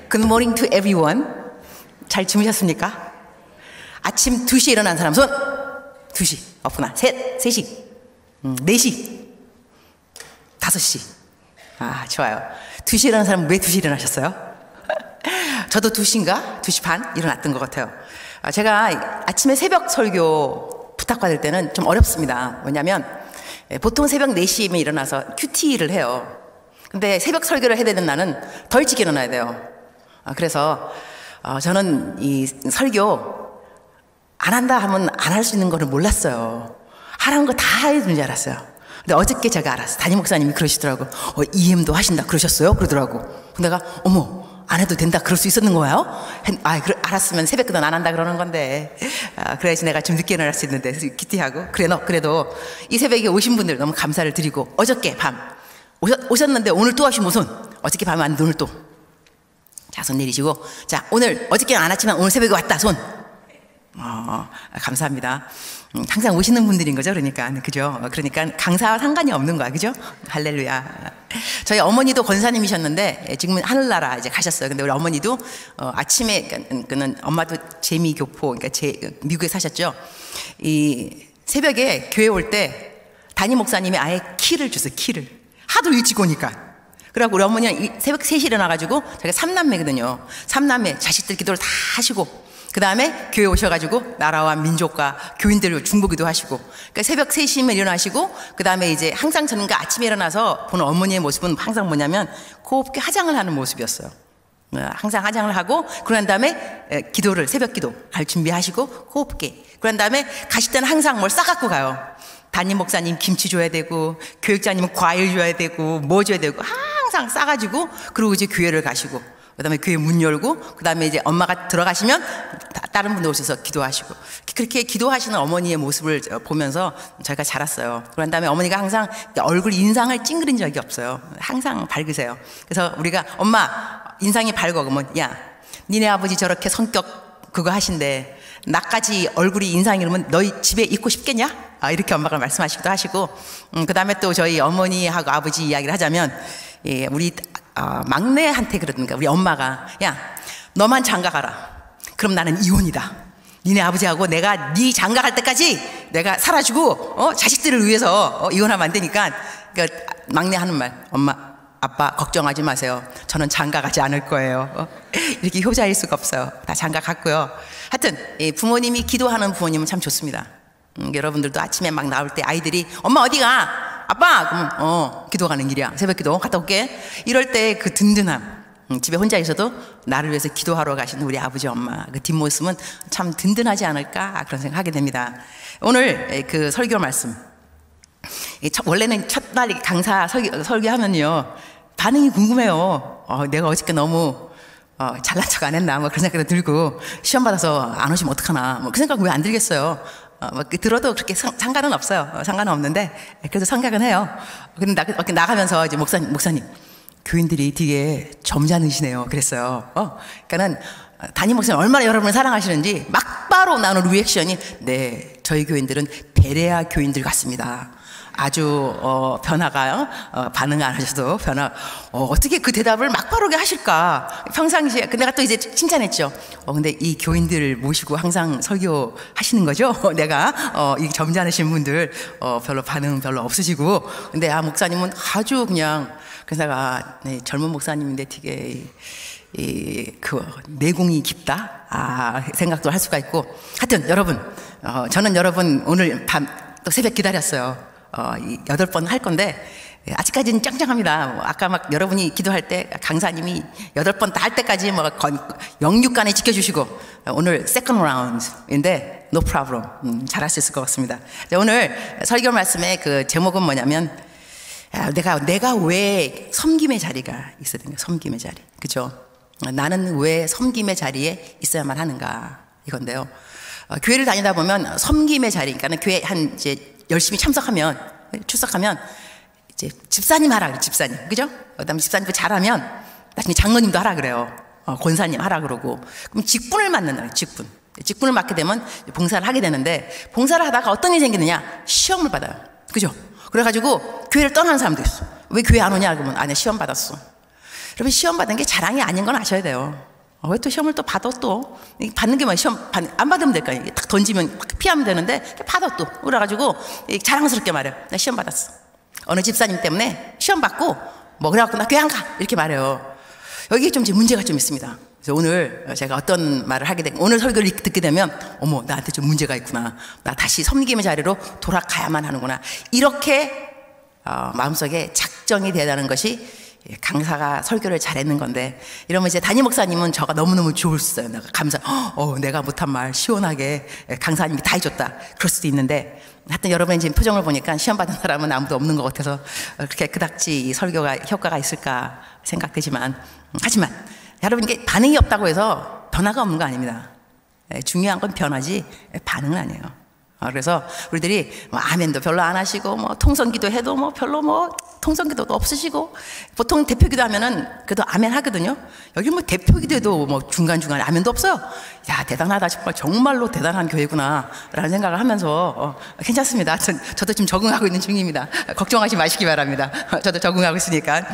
Good morning to everyone. 잘 주무셨습니까? 아침 2시에 일어난 사람 손! 2시 없구나. 셋, 3시, 4시, 5시. 아, 좋아요. 2시에 일어난 사람은 왜 2시에 일어나셨어요? 저도 2시인가? 2시 반 일어났던 것 같아요. 제가 아침에 새벽 설교 부탁받을 때는 좀 어렵습니다. 왜냐하면 보통 새벽 4시에 일어나서 큐티를 해요. 근데 새벽 설교를 해야 되는 나는 더 일찍 일어나야 돼요. 그래서 저는 이 설교 안 한다 하면 안 할 수 있는 거를 몰랐어요. 하라는 거 다 해야 되는 줄 알았어요. 근데 어저께 제가 알았어요. 담임 목사님이 그러시더라고. EM도 하신다 그러셨어요? 그러더라고. 내가 어머 안 해도 된다 그럴 수 있었는 거예요? 알았으면 새벽기도는 안 한다 그러는 건데. 그래야지 내가 좀 늦게 일어날 수 있는데 키티하고. 그래도 이 새벽에 오신 분들 너무 감사를 드리고, 어저께 밤 오셨는데 오늘 또 하신 손. 어저께 밤에 왔는데 오늘 또. 자, 손 내리시고. 자, 오늘 어저께는 안 왔지만 오늘 새벽에 왔다 손. 감사합니다. 항상 오시는 분들인 거죠. 그러니까 강사와 상관이 없는 거야. 그죠? 할렐루야. 저희 어머니도 권사님이셨는데 지금은 하늘나라 이제 가셨어요. 근데 우리 어머니도 아침에 그는 엄마도 재미교포, 그러니까 미국에 사셨죠. 이 새벽에 교회 올 때 담임 목사님이 아예 키를 주세요. 키를. 하도 일찍 오니까. 그래갖고 우리 어머니는 새벽 3시에 일어나가지고, 저희가 3남매거든요. 3남매 자식들 기도를 다 하시고, 그 다음에 교회 오셔가지고 나라와 민족과 교인들 중보기도 하시고, 그러니까 새벽 3시면 일어나시고, 그 다음에 이제 항상 저는 아침에 일어나서 보는 어머니의 모습은 항상 뭐냐면 곱게 화장을 하는 모습이었어요. 항상 화장을 하고, 그런 다음에 기도를, 새벽 기도 갈 준비하시고 곱게, 그런 다음에 가실 때는 항상 뭘 싸갖고 가요. 담임 목사님 김치 줘야 되고, 교육자님은 과일 줘야 되고, 뭐 줘야 되고, 항상 싸가지고, 그리고 이제 교회를 가시고, 그 다음에 교회 문 열고, 그 다음에 이제 엄마가 들어가시면 다른 분들 오셔서 기도하시고, 그렇게 기도하시는 어머니의 모습을 보면서 저희가 자랐어요. 그런 다음에 어머니가 항상 얼굴 인상을 찡그린 적이 없어요. 항상 밝으세요. 그래서 우리가 엄마 인상이 밝어 그러면, 야, 니네 아버지 저렇게 성격 그거 하신데 나까지 얼굴이 인상이 그러면 너희 집에 있고 싶겠냐? 이렇게 엄마가 말씀하시기도 하시고, 그 다음에 또 저희 어머니하고 아버지 이야기를 하자면, 우리 막내한테 그러던가, 우리 엄마가, 야, 너만 장가가라. 그럼 나는 이혼이다. 니네 아버지하고 내가 네 장가갈 때까지 내가 살아주고 자식들을 위해서 이혼하면 안 되니까. 그러니까 막내 하는 말, 엄마 아빠 걱정하지 마세요. 저는 장가가지 않을 거예요. 이렇게 효자일 수가 없어요. 다 장가갔고요. 하여튼 부모님이 기도하는 부모님은 참 좋습니다. 여러분들도 아침에 막 나올 때 아이들이 엄마 어디가? 아빠! 그럼 기도 가는 길이야. 새벽 기도 갔다 올게. 이럴 때 그 든든함. 집에 혼자 있어도 나를 위해서 기도하러 가시는 우리 아버지 엄마 그 뒷모습은 참 든든하지 않을까 그런 생각하게 됩니다. 오늘 그 설교 말씀, 원래는 첫날 강사 설교하면요 반응이 궁금해요. 내가 어저께 너무 잘난 척 안 했나 뭐 그런 생각도 들고, 시험 받아서 안 오시면 어떡하나 뭐 그 생각 왜 안 들겠어요. 들어도 그렇게 상관은 없어요. 상관은 없는데 그래도 생각은 해요. 근데 나가면서 이제 목사님 교인들이 되게 점잖으시네요. 그랬어요. 그러니까는 담임 목사님 얼마나 여러분을 사랑하시는지 막바로 나오는 리액션이, 네, 저희 교인들은 베레아 교인들 같습니다. 아주 변화가 반응 안 하셔도 어떻게 그 대답을 막바로게 하실까. 평상시에 내가 또 이제 칭찬했죠. 근데 이 교인들 모시고 항상 설교하시는 거죠. 내가 이 점잖으신 분들 별로 반응 별로 없으시고, 근데 목사님은 아주 그냥, 그래서 내가 젊은 목사님인데 되게 그 내공이 깊다 생각도 할 수가 있고. 하여튼 여러분, 저는 여러분 오늘 밤 또 새벽 기다렸어요. 8번 할 건데 아직까지는 짱짱합니다. 아까 막 여러분이 기도할 때 강사님이 8번 다 할 때까지 뭐 영육간에 지켜주시고, 오늘 세컨드 라운드인데 no problem, 잘할 수 있을 것 같습니다. 오늘 설교 말씀의 그 제목은 뭐냐면, 내가 왜 섬김의 자리가 있어야 되는가. 섬김의 자리, 그죠? 나는 왜 섬김의 자리에 있어야만 하는가, 이건데요. 교회를 다니다 보면 섬김의 자리, 그러니까 교회 이제 열심히 출석하면 이제 집사님 하라 그래, 집사님, 그죠? 그다음에 집사님도 잘하면 나중에 장로님도 하라 그래요. 권사님 하라 그러고. 그럼 직분을 맡는다. 직분을 맡게 되면 봉사를 하게 되는데, 봉사를 하다가 어떤 일이 생기느냐? 시험을 받아요. 그죠? 그래가지고 교회를 떠나는 사람도 있어. 왜 교회 안 오냐 그러면 아니 시험 받았어. 여러분 시험 받은 게 자랑이 아닌 건 아셔야 돼요. 왜 또 시험을 또 받아 또 받는 게 뭐 시험 안 받으면 될까? 딱 던지면 피하면 되는데 받아 또 그래가지고 자랑스럽게 말해요. 나 시험 받았어. 어느 집사님 때문에 시험 받고 뭐 그래갖고 나 교회 안 가 이렇게 말해요. 여기에 좀 문제가 좀 있습니다. 그래서 오늘 제가 어떤 말을 하게 되면 오늘 설교를 듣게 되면 어머 나한테 좀 문제가 있구나. 나 다시 섬김의 자리로 돌아가야만 하는구나. 이렇게 마음속에 작정이 되다는 것이 강사가 설교를 잘했는 건데 이러면 이제 담임 목사님은 저가 너무너무 좋을 수 있어요. 내가 못한 말 시원하게 강사님이 다 해줬다 그럴 수도 있는데 하여튼 여러분의 지금 표정을 보니까 시험 받은 사람은 아무도 없는 것 같아서 그렇게 그닥지 이 설교가 효과가 있을까 생각되지만 하지만 여러분 이게 반응이 없다고 해서 변화가 없는 거 아닙니다. 중요한 건 변화지 반응은 아니에요. 그래서 우리들이 뭐 아멘도 별로 안 하시고 뭐 통성기도 해도 뭐 별로 뭐 통성기도도 없으시고 보통 대표기도 하면은 그래도 아멘 하거든요. 여기 뭐 대표기도에도 뭐 중간중간에 아멘도 없어요. 야 대단하다 정말로 대단한 교회구나 라는 생각을 하면서 괜찮습니다. 저도 지금 적응하고 있는 중입니다. 걱정하지 마시기 바랍니다. 저도 적응하고 있으니까.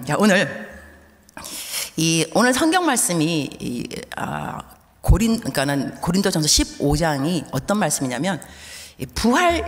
자, 오늘 성경 말씀이 그러니까는 고린도전서 15장이 어떤 말씀이냐면 부활에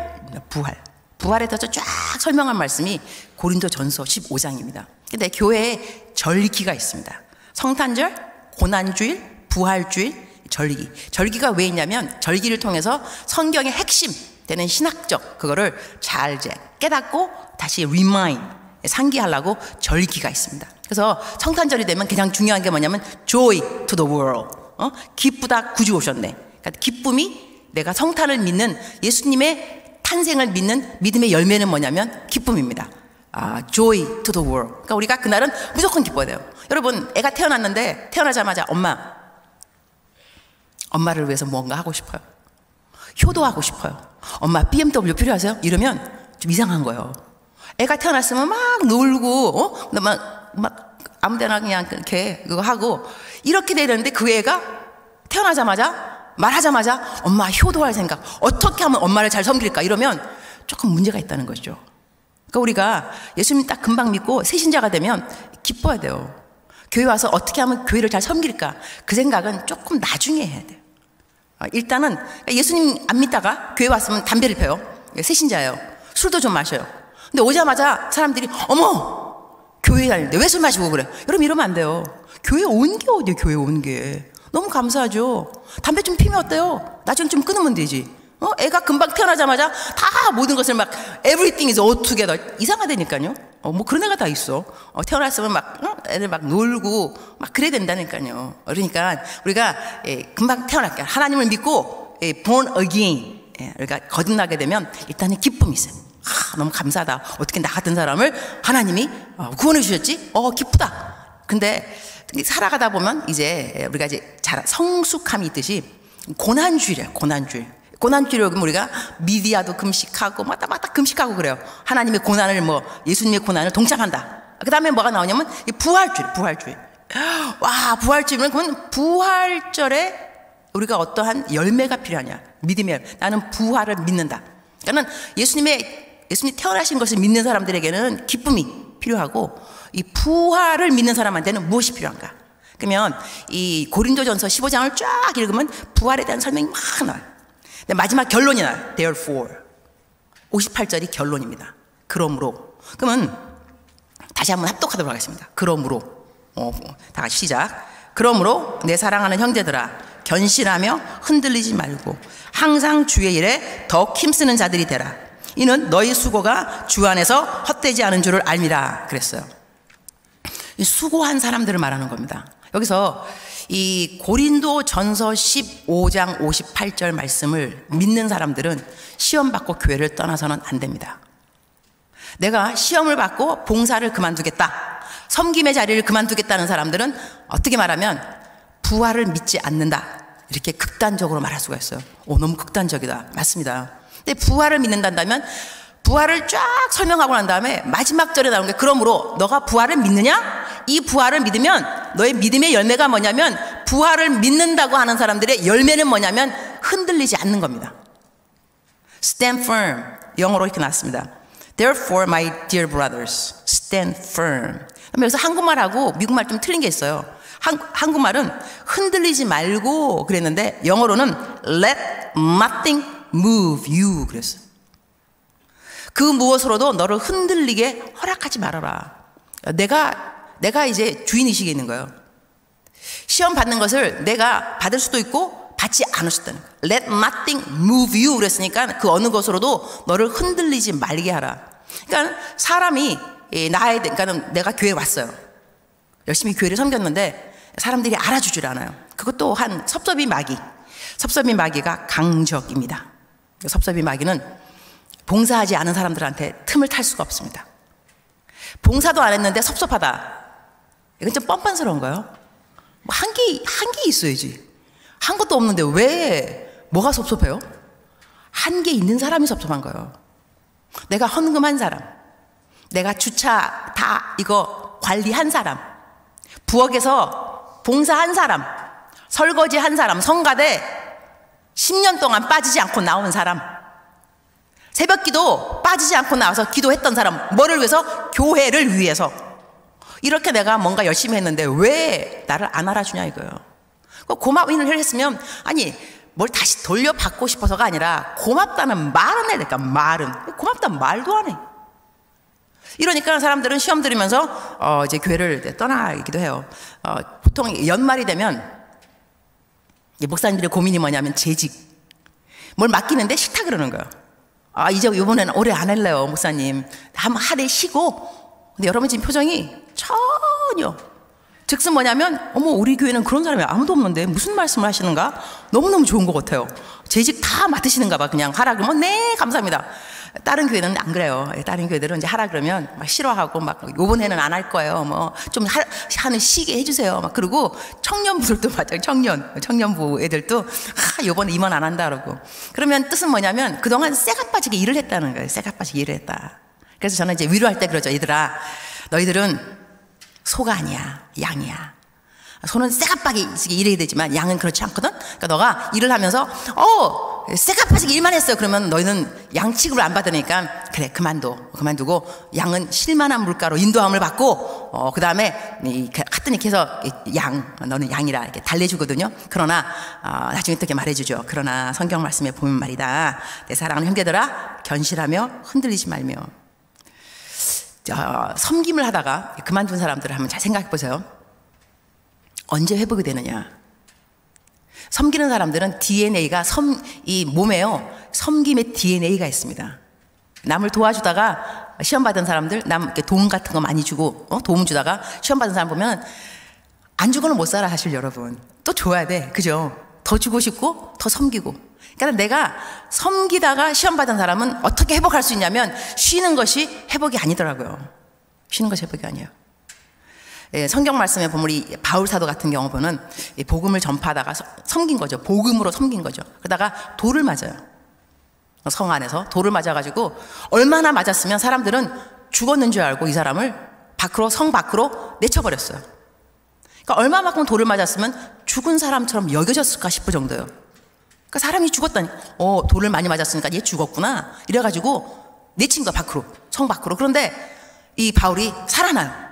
대해서 쫙 설명한 말씀이 고린도전서 15장입니다. 근데 교회에 절기가 있습니다. 성탄절, 고난주일, 부활주일, 절기. 절기가 왜 있냐면 절기를 통해서 성경의 핵심 되는 신학적 그거를 잘 이제 깨닫고 다시 remind 상기하려고 절기가 있습니다. 그래서 성탄절이 되면 가장 중요한 게 뭐냐면 joy to the world. 기쁘다 구주 오셨네. 그러니까 기쁨이 내가 성탄을 믿는 예수님의 탄생을 믿는 믿음의 열매는 뭐냐면 기쁨입니다. joy to the world. 그러니까 우리가 그날은 무조건 기뻐야 돼요. 여러분 애가 태어났는데 태어나자마자 엄마를 위해서 뭔가 하고 싶어요. 효도하고 싶어요. 엄마 BMW 필요하세요? 이러면 좀 이상한 거예요. 애가 태어났으면 막 놀고 막 아무데나 그냥 이렇게 그거 하고 이렇게 되는데 그 애가 태어나자마자 말하자마자 엄마 효도할 생각 어떻게 하면 엄마를 잘 섬길까 이러면 조금 문제가 있다는 거죠. 그러니까 우리가 예수님 딱 금방 믿고 새신자가 되면 기뻐야 돼요. 교회 와서 어떻게 하면 교회를 잘 섬길까 그 생각은 조금 나중에 해야 돼요. 일단은 예수님 안 믿다가 교회 왔으면 담배를 펴요. 새신자예요. 술도 좀 마셔요. 근데 오자마자 사람들이 어머 교회 다니는데 왜 술 마시고 그래? 여러분 이러면 안 돼요. 교회 온 게 어디예요? 교회 온 게 너무 감사하죠. 담배 좀 피면 어때요? 나중에 좀 끊으면 되지. 애가 금방 태어나자마자 다 모든 것을 막 everything is all together 이상하다니까요. 뭐 그런 애가 다 있어. 태어났으면 막 애들 막 놀고 막 그래야 된다니까요. 그러니까 우리가 금방 태어날게 하나님을 믿고 born again 그러니까 거듭나게 되면 일단은 기쁨이 있어요. 너무 감사하다. 어떻게 나 같은 사람을 하나님이 구원해 주셨지? 기쁘다. 근데 살아가다 보면 이제 우리가 이제 성숙함이 있듯이 고난주일이에요. 고난주일 여기 우리가 미디어도 금식하고 맞다 금식하고 그래요. 하나님의 고난을 예수님의 고난을 동참한다. 그 다음에 뭐가 나오냐면 부활주일. 와 부활주일은 그건 부활절에 우리가 어떠한 열매가 필요하냐? 믿음의 열매. 나는 부활을 믿는다. 그러니까 예수님이 태어나신 것을 믿는 사람들에게는 기쁨이 필요하고 이 부활을 믿는 사람한테는 무엇이 필요한가? 그러면 이 고린도전서 15장을 쫙 읽으면 부활에 대한 설명이 막 나와요. 근데 마지막 결론이 나요. Therefore 58절이 결론입니다. 그러므로. 그러면 다시 한번 합독하도록 하겠습니다. 그러므로 다 같이 시작. 그러므로 내 사랑하는 형제들아 견실하며 흔들리지 말고 항상 주의 일에 더 힘쓰는 자들이 되라. 이는 너희 수고가 주 안에서 헛되지 않은 줄을 알미라 그랬어요. 이 수고한 사람들을 말하는 겁니다. 여기서 이 고린도전서 15장 58절 말씀을 믿는 사람들은 시험 받고 교회를 떠나서는 안 됩니다. 내가 시험을 받고 봉사를 그만두겠다, 섬김의 자리를 그만두겠다는 사람들은 어떻게 말하면 부활을 믿지 않는다, 이렇게 극단적으로 말할 수가 있어요. 너무 극단적이다. 맞습니다. 근데 부활을 믿는다면 부활을 쫙 설명하고 난 다음에 마지막 절에 나오는 게 그러므로 너가 부활을 믿느냐? 이 부활을 믿으면 너의 믿음의 열매가 뭐냐면 부활을 믿는다고 하는 사람들의 열매는 뭐냐면 흔들리지 않는 겁니다. Stand firm, 영어로 이렇게 나왔습니다. Therefore, my dear brothers, stand firm. 여기서 한국말하고 미국말 좀 틀린 게 있어요. 한국말은 흔들리지 말고 그랬는데 영어로는 let nothing move you 그랬어요. 그 무엇으로도 너를 흔들리게 허락하지 말아라. 내가 이제 주인의식이 있는 거예요. 시험 받는 것을 내가 받을 수도 있고 받지 않을 수도 있는 거예요. Let nothing move you 그랬으니까 그 어느 것으로도 너를 흔들리지 말게 하라. 그러니까 사람이 그러니까 내가 교회에 왔어요. 열심히 교회를 섬겼는데 사람들이 알아주질 않아요. 그것도 한 섭섭이 마귀가 강적입니다. 섭섭이 마귀는 봉사하지 않은 사람들한테 틈을 탈 수가 없습니다. 봉사도 안 했는데 섭섭하다. 이건 좀 뻔뻔스러운 거예요. 뭐 한 게 있어야지. 한 것도 없는데 왜 뭐가 섭섭해요? 한 게 있는 사람이 섭섭한 거예요. 내가 헌금한 사람, 내가 주차 다 이거 관리한 사람, 부엌에서 봉사한 사람, 설거지한 사람, 성가대 10년 동안 빠지지 않고 나온 사람, 새벽기도 빠지지 않고 나와서 기도했던 사람, 뭐를 위해서? 교회를 위해서. 이렇게 내가 뭔가 열심히 했는데 왜 나를 안 알아주냐 이거예요. 고마움을 했으면 아니 뭘 다시 돌려받고 싶어서가 아니라 고맙다는 말은 해야 될까? 말은. 고맙다는 말도 안 해. 이러니까 사람들은 시험 들으면서 이제 교회를 떠나기도 해요. 보통 연말이 되면 목사님들의 고민이 뭐냐면 재직. 뭘 맡기는데 싫다 그러는 거예요. 이제 이번에는 오래 안 할래요, 목사님. 한 해 쉬고. 근데 여러분 지금 표정이 전혀. 즉슨 뭐냐면 어머 우리 교회는 그런 사람이 아무도 없는데 무슨 말씀을 하시는가? 너무너무 좋은 것 같아요. 재직 다 맡으시는가 봐. 그냥 하라 그러면 네 감사합니다. 다른 교회는 안 그래요. 다른 교회들은 이제 하라 그러면 막 싫어하고 막 요번에는 안 할 거예요. 뭐 좀 하는 쉬게 해주세요. 막 그러고 청년부들도 맞아요. 청년부 애들도 요번에 임원 안 한다 그러고. 그러면 뜻은 뭐냐면 그동안 쇠가 빠지게 일을 했다는 거예요. 쇠가 빠지게 일을 했다. 그래서 저는 이제 위로할 때 그러죠. 얘들아 너희들은 소가 아니야, 양이야. 소는 쇠가 빠지게 일해야 되지만 양은 그렇지 않거든. 그러니까 너가 일을 하면서 쇠가 빠지게 일만 했어요. 그러면 너희는 양 취급을 안 받으니까 그래 그만두고 양은 실만한 물가로 인도함을 받고 그 다음에 하여튼 이렇게 해서 너는 양이라 이렇게 달래주거든요. 그러나 나중에 또 이렇게 말해주죠. 그러나 성경 말씀에 보면 말이다. 내 사랑하는 형제들아 견실하며 흔들리지 말며. 섬김을 하다가 그만둔 사람들을 한번 잘 생각해 보세요. 언제 회복이 되느냐? 섬기는 사람들은 DNA가 이 몸에요. 섬김의 DNA가 있습니다. 남을 도와주다가 시험 받은 사람들, 남께 도움 같은 거 많이 주고 도움 주다가 시험 받은 사람 보면 안 주고는 못 살아 사실 여러분. 또 줘야 돼, 그죠? 더 주고 싶고 더 섬기고. 그러니까 내가 섬기다가 시험 받은 사람은 어떻게 회복할 수 있냐면 쉬는 것이 회복이 아니더라고요. 쉬는 것이 회복이 아니에요. 성경 말씀에 보면 우리 바울 사도 같은 경우 보면 복음을 전파하다가 섬긴 거죠. 복음으로 섬긴 거죠. 그러다가 돌을 맞아요. 성 안에서 돌을 맞아가지고 얼마나 맞았으면 사람들은 죽었는 줄 알고 이 사람을 성 밖으로 내쳐버렸어요. 그러니까 얼마만큼 돌을 맞았으면 죽은 사람처럼 여겨졌을까 싶을 정도예요. 그러니까 사람이 죽었다니 돌을 많이 맞았으니까 얘 죽었구나 이래가지고 내친 거야 밖으로, 성 밖으로. 그런데 이 바울이 살아나요.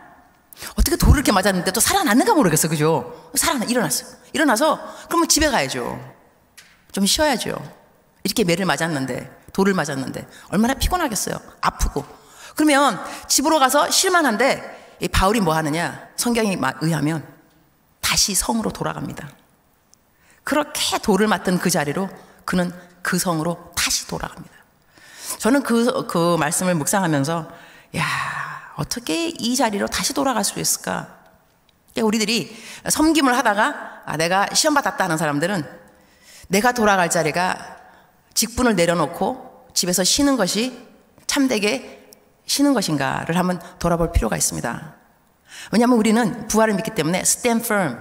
어떻게 돌을 이렇게 맞았는데 또 살아났는가 모르겠어, 그죠? 일어났어요. 일어나서 그러면 집에 가야죠. 좀 쉬어야죠. 이렇게 매를 맞았는데, 돌을 맞았는데 얼마나 피곤하겠어요. 아프고. 그러면 집으로 가서 쉴만한데 이 바울이 뭐 하느냐? 성경에 의하면 다시 성으로 돌아갑니다. 그렇게 돌을 맞던 그 자리로 그는 그 성으로 다시 돌아갑니다. 저는 그 말씀을 묵상하면서 어떻게 이 자리로 다시 돌아갈 수 있을까? 우리들이 섬김을 하다가 내가 시험 받았다 하는 사람들은 내가 돌아갈 자리가 직분을 내려놓고 집에서 쉬는 것이 참되게 쉬는 것인가를 한번 돌아볼 필요가 있습니다. 왜냐하면 우리는 부활을 믿기 때문에 stand firm,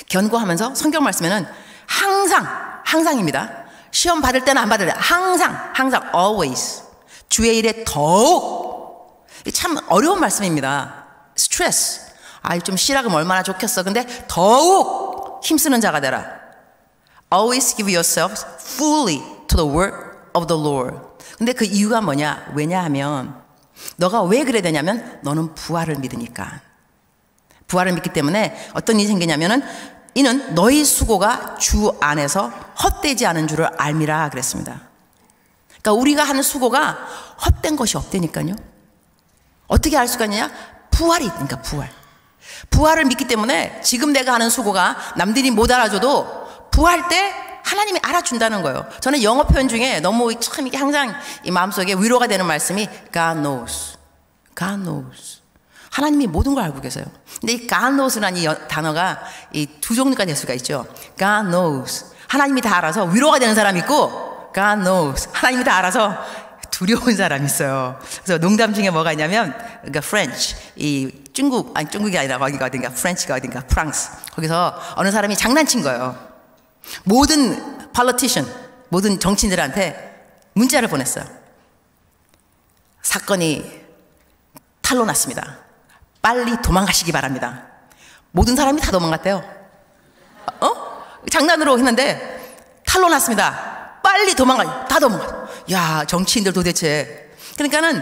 견고하면서 성경 말씀에는 항상입니다. 시험 받을 때나 안 받을 때 항상 always 주의 일에 더욱. 참 어려운 말씀입니다. 스트레스. 좀 쉬라 그러면 얼마나 좋겠어. 근데 더욱 힘쓰는 자가 되라. Always give yourself fully to the work of the Lord. 근데 그 이유가 뭐냐? 왜냐하면 너가 왜 그래야 되냐면 너는 부활을 믿으니까. 부활을 믿기 때문에 어떤 일이 생기냐면은 이는 너희 수고가 주 안에서 헛되지 않은 줄을 알미라 그랬습니다. 그러니까 우리가 하는 수고가 헛된 것이 없다니까요. 어떻게 알 수가 있느냐? 부활이 있으니까 부활. 부활을 믿기 때문에 지금 내가 하는 수고가 남들이 못 알아줘도 부활 때 하나님이 알아준다는 거예요. 저는 영어 표현 중에 너무 참 이게 항상 이 마음속에 위로가 되는 말씀이 God knows. God knows. 하나님이 모든 걸 알고 계세요. 근데 이 God knows라는 이 단어가 이 두 종류가 될 수가 있죠. God knows. 하나님이 다 알아서 위로가 되는 사람이 있고 God knows. 하나님이 다 알아서 두려운 사람이 있어요. 그래서 농담 중에 뭐가 있냐면 그러니까 French, 이 중국, 아니 중국이 아니라 거기가 어딘가 French가 어딘가 프랑스. 거기서 어느 사람이 장난친 거예요. 모든 politician, 모든 정치인들한테 문자를 보냈어요. 사건이 탄로 났습니다. 빨리 도망가시기 바랍니다. 모든 사람이 다 도망갔대요. 장난으로 했는데 탄로 났습니다. 빨리 다 도망가. 야, 정치인들 도대체. 그러니까는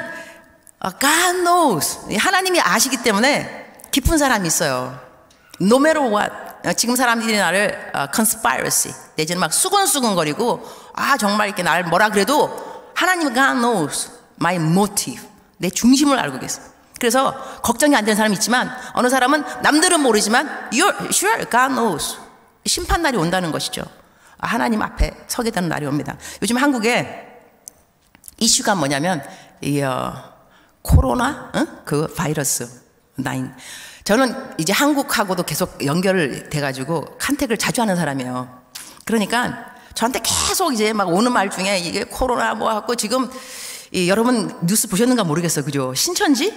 God knows. 하나님이 아시기 때문에 깊은 사람이 있어요. No matter what. 지금 사람들이 나를 conspiracy 내지는 막 수근수근거리고 정말 이렇게 나를 뭐라 그래도 하나님은 God knows my motive. 내 중심을 알고 계세요. 그래서 걱정이 안 되는 사람이 있지만 어느 사람은 남들은 모르지만 You're sure God knows. 심판 날이 온다는 것이죠. 하나님 앞에 서게 되는 날이 옵니다. 요즘 한국에 이슈가 뭐냐면 이 코로나 그 바이러스 9. 저는 이제 한국하고도 계속 연결을 돼가지고 컨택을 자주 하는 사람이에요. 그러니까 저한테 계속 이제 막 오는 말 중에 이게 코로나 뭐 하고 지금 여러분 뉴스 보셨는가 모르겠어요. 그죠? 신천지?